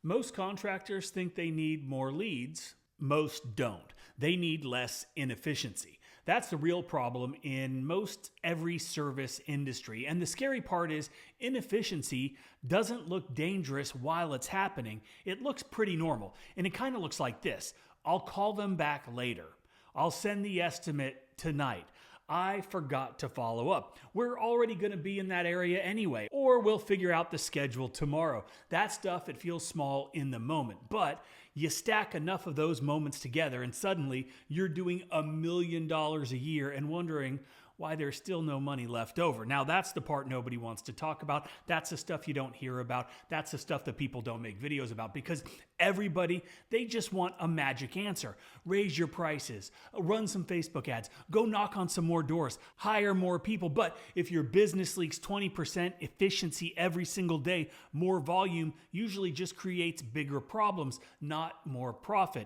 Most contractors think they need more leads. Most don't. They need less inefficiency. That's the real problem in most every service industry. And the scary part is inefficiency doesn't look dangerous while it's happening. It looks pretty normal. And it kind of looks like this. I'll call them back later. I'll send the estimate tonight. I forgot to follow up. We're already going to be in that area anyway, or we'll figure out the schedule tomorrow. That stuff, it feels small in the moment, but you stack enough of those moments together and suddenly you're doing $1 million a year and wondering why there's still no money left over. Now that's the part nobody wants to talk about. That's the stuff you don't hear about. That's the stuff that people don't make videos about because everybody, they just want a magic answer. Raise your prices, run some Facebook ads, go knock on some more doors, hire more people. But if your business leaks 20% efficiency every single day, more volume usually just creates bigger problems, not more profit.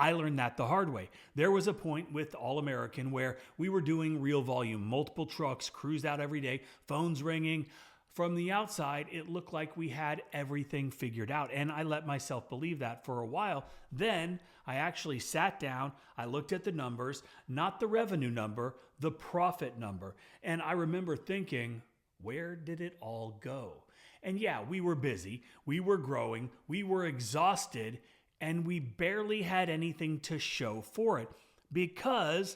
I learned that the hard way. There was a point with All American where we were doing real volume, multiple trucks, crews out every day, phones ringing. From the outside, it looked like we had everything figured out. And I let myself believe that for a while. Then I actually sat down, I looked at the numbers, not the revenue number, the profit number. And I remember thinking, where did it all go? And yeah, we were busy, we were growing, we were exhausted, and we barely had anything to show for it because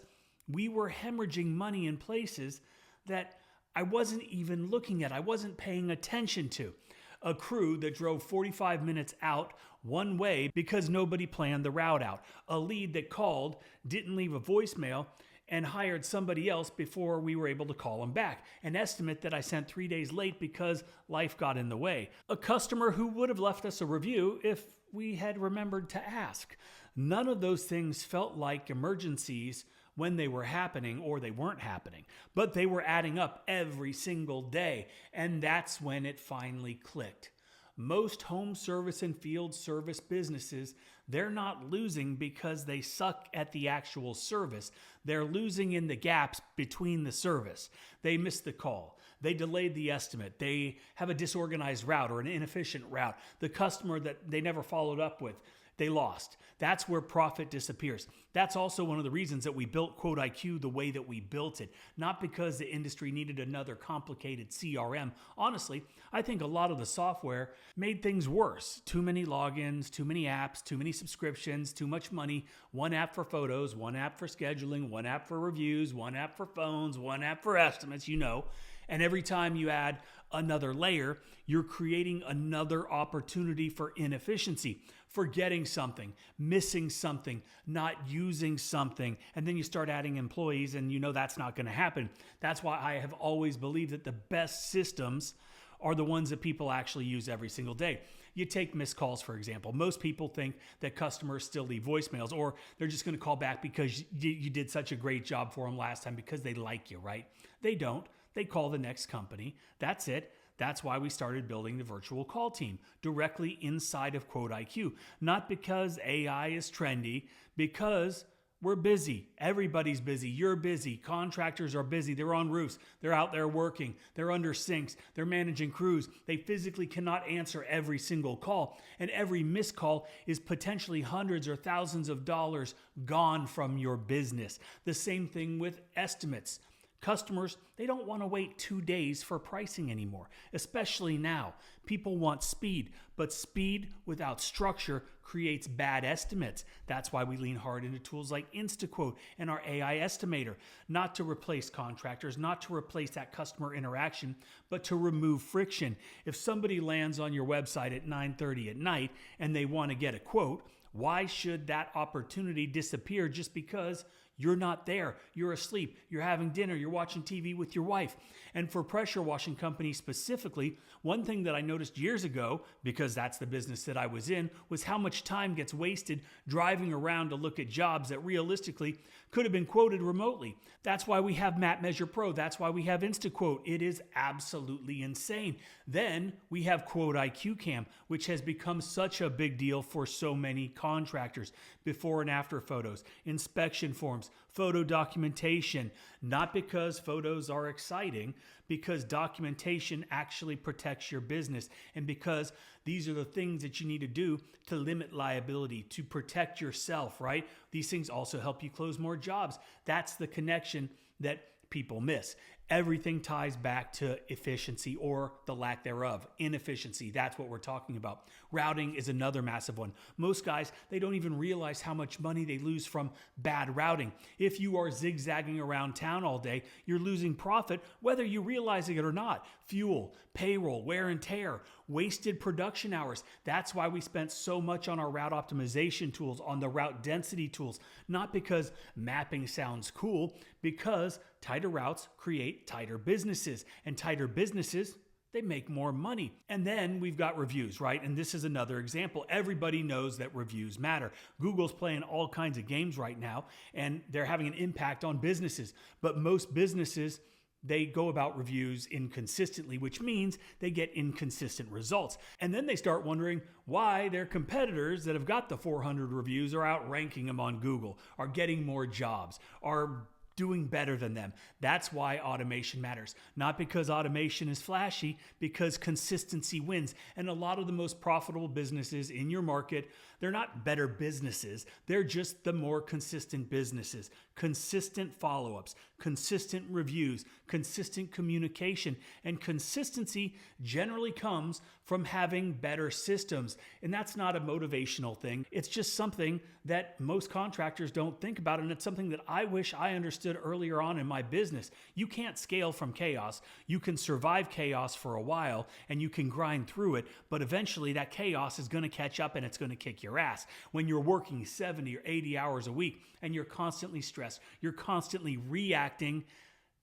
we were hemorrhaging money in places that I wasn't even looking at, I wasn't paying attention to. A crew that drove 45 minutes out one way because nobody planned the route out. A lead that called, didn't leave a voicemail, and hired somebody else before we were able to call them back. An estimate that I sent 3 days late because life got in the way. A customer who would have left us a review if we had remembered to ask. None of those things felt like emergencies when they were happening or they weren't happening, but they were adding up every single day. And that's when it finally clicked. Most home service and field service businesses, they're not losing because they suck at the actual service. They're losing in the gaps between the service. They missed the call. They delayed the estimate. They have a disorganized route or an inefficient route. The customer that they never followed up with, they lost. That's where profit disappears. That's also one of the reasons that we built QuoteIQ the way that we built it. Not because the industry needed another complicated CRM. Honestly, I think a lot of the software made things worse. Too many logins, too many apps, too many subscriptions, too much money. One app for photos, one app for scheduling, one app for reviews, one app for phones, one app for estimates, you know. And every time you add another layer, you're creating another opportunity for inefficiency, forgetting something, missing something, not using something. And then you start adding employees and you know that's not going to happen. That's why I have always believed that the best systems are the ones that people actually use every single day. You take missed calls, for example. Most people think that customers still leave voicemails or they're just going to call back because you did such a great job for them last time because they like you, right? They don't. They call the next company. That's it. That's why we started building the virtual call team directly inside of QuoteIQ. Not because AI is trendy, because we're busy. Everybody's busy. You're busy. Contractors are busy. They're on roofs. They're out there working. They're under sinks. They're managing crews. They physically cannot answer every single call. And every missed call is potentially hundreds or thousands of dollars gone from your business. The same thing with estimates. Customers, they don't want to wait 2 days for pricing anymore, especially now. People want speed, but speed without structure creates bad estimates. That's why we lean hard into tools like InstaQuote and our AI estimator, not to replace contractors, not to replace that customer interaction, but to remove friction. If somebody lands on your website at 9:30 at night and they want to get a quote, why should that opportunity disappear just because you're not there, you're asleep, you're having dinner, you're watching TV with your wife? And for pressure washing companies specifically, one thing that I noticed years ago, because that's the business that I was in, was how much time gets wasted driving around to look at jobs that realistically could have been quoted remotely. That's why we have Map Measure Pro. That's why we have InstaQuote. It is absolutely insane. Then we have QuoteIQ Cam, which has become such a big deal for so many contractors. Before and after photos, inspection forms, platforms, photo documentation, not because photos are exciting, because documentation actually protects your business, and because these are the things that you need to do to limit liability, to protect yourself, right? These things also help you close more jobs. That's the connection that people miss. Everything ties back to efficiency or the lack thereof. Inefficiency, that's what we're talking about. Routing is another massive one. Most guys, they don't even realize how much money they lose from bad routing. If you are zigzagging around town all day, you're losing profit whether you realize it or not. Fuel, payroll, wear and tear, wasted production hours. That's why we spent so much on our route optimization tools, on the route density tools. Not because mapping sounds cool, because tighter routes create tighter businesses, and tighter businesses, they make more money. And then we've got reviews, right? And this is another example. Everybody knows that reviews matter. Google's playing all kinds of games right now, and they're having an impact on businesses. But most businesses, they go about reviews inconsistently, which means they get inconsistent results. And then they start wondering why their competitors that have got the 400 reviews are outranking them on Google, are getting more jobs, are doing better than them. That's why automation matters. Not because automation is flashy, because consistency wins. And a lot of the most profitable businesses in your market, they're not better businesses. They're just the more consistent businesses. Consistent follow-ups, consistent reviews, consistent communication, and consistency generally comes from having better systems. And that's not a motivational thing. It's just something that most contractors don't think about, and it's something that I wish I understood earlier on in my business. You can't scale from chaos. You can survive chaos for a while, and you can grind through it, but eventually that chaos is going to catch up and it's going to kick your ass. When you're working 70 or 80 hours a week and you're constantly stressed, you're constantly reacting,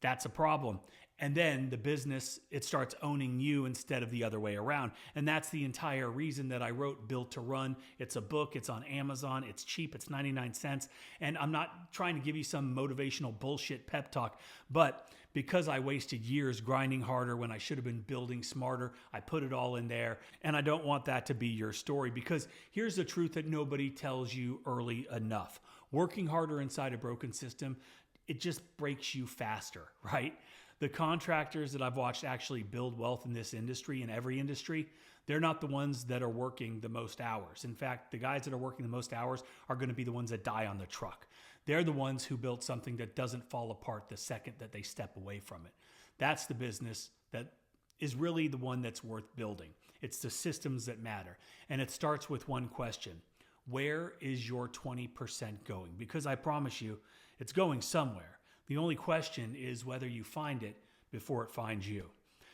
that's a problem. And then the business, it starts owning you instead of the other way around. And that's the entire reason that I wrote Built to Run. It's a book, it's on Amazon, it's cheap, it's 99 cents. And I'm not trying to give you some motivational bullshit pep talk, but because I wasted years grinding harder when I should have been building smarter, I put it all in there. And I don't want that to be your story, because here's the truth that nobody tells you early enough. Working harder inside a broken system, it just breaks you faster, right? The contractors that I've watched actually build wealth in this industry, in every industry, they're not the ones that are working the most hours. In fact, the guys that are working the most hours are going to be the ones that die on the truck. They're the ones who built something that doesn't fall apart the second that they step away from it. That's the business that is really the one that's worth building. It's the systems that matter. And it starts with one question. Where is your 20% going? Because I promise you, it's going somewhere. The only question is whether you find it before it finds you.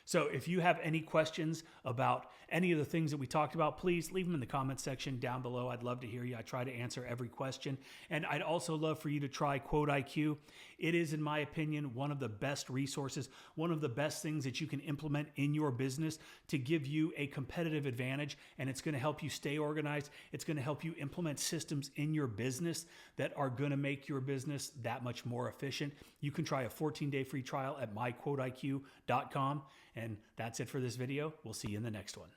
So if you have any questions about any of the things that we talked about, please leave them in the comment section down below. I'd love to hear you. I try to answer every question. And I'd also love for you to try QuoteIQ. It is, in my opinion, one of the best resources, one of the best things that you can implement in your business to give you a competitive advantage. And it's going to help you stay organized. It's going to help you implement systems in your business that are going to make your business that much more efficient. You can try a 14-day free trial at myquoteiq.com. And that's it for this video. We'll see you in the next one.